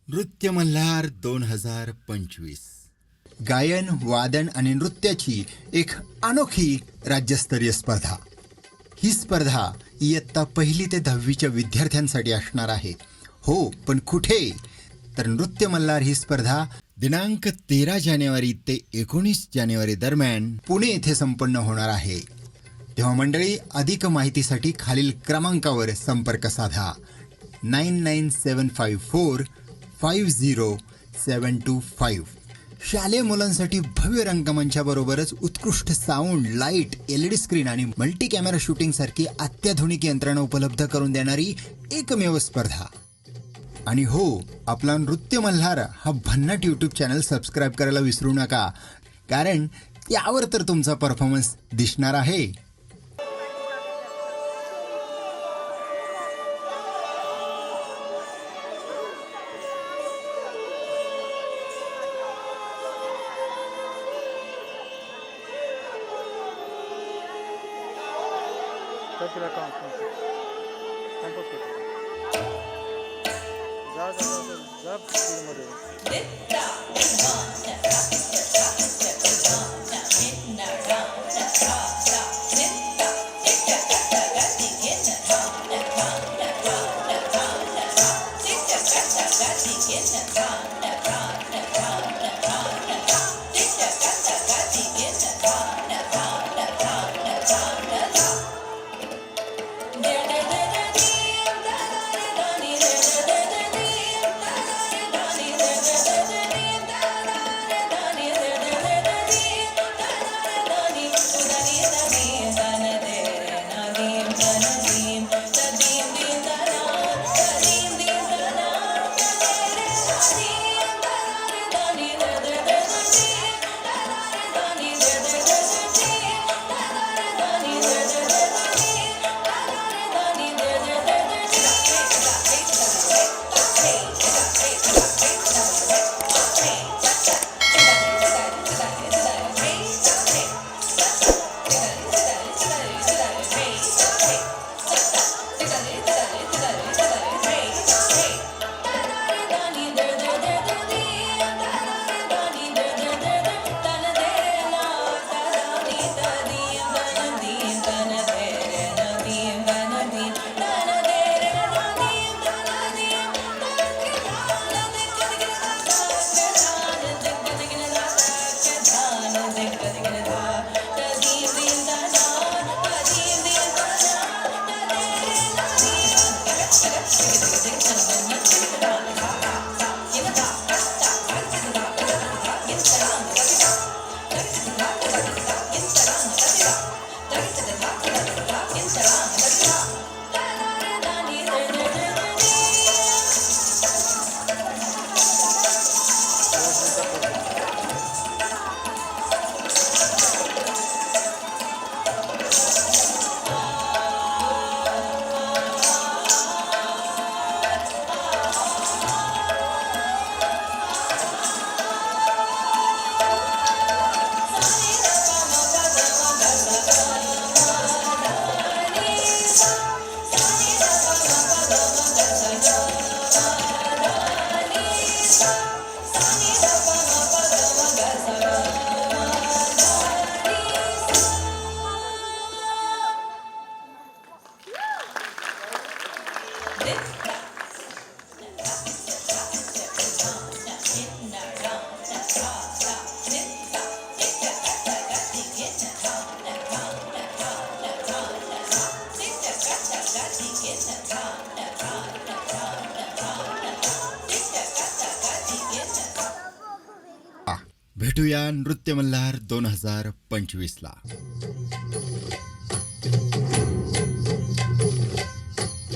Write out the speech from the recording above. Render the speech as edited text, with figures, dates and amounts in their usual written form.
नृत्य मल्हार 2025 गायन, वादन आणि नृत्याची एक अनोखी राज्यस्तरीय स्पर्धा. ही स्पर्धा इयत्ता 1ली ते 10वीच्या विद्यार्थ्यांसाठी असणार आहे. हो, पण कुठे? तर नृत्य मल्हार ही स्पर्धा दिनांक 13 जानेवारी ते 19 जानेवारी दरम्यान पुणे येथे संपन्न होणार आहे. तेव्हा मंडळी, अधिक माहितीसाठी खालील क्रमांकावर संपर्क साधा. 9975450725. शालेय मुलांसाठी भव्य रंगमंचाबरोबरच उत्कृष्ट साऊंड, लाईट, LED स्क्रीन आणि मल्टी कॅमेरा शूटिंग सारखी अत्याधुनिक यंत्रणा उपलब्ध करून देणारी एकमेव स्पर्धा. आणि हो, आपला नृत्य मल्हार हा भन्नाट यूट्यूब चॅनल सबस्क्राईब करायला विसरू नका, कारण त्यावर तर तुमचा परफॉर्मन्स दिसणार आहे. Tranquila, calma, calma. Tá um pouquinho. Já, tira uma dele. भेटूया नृत्य मल्हार 2025 ला.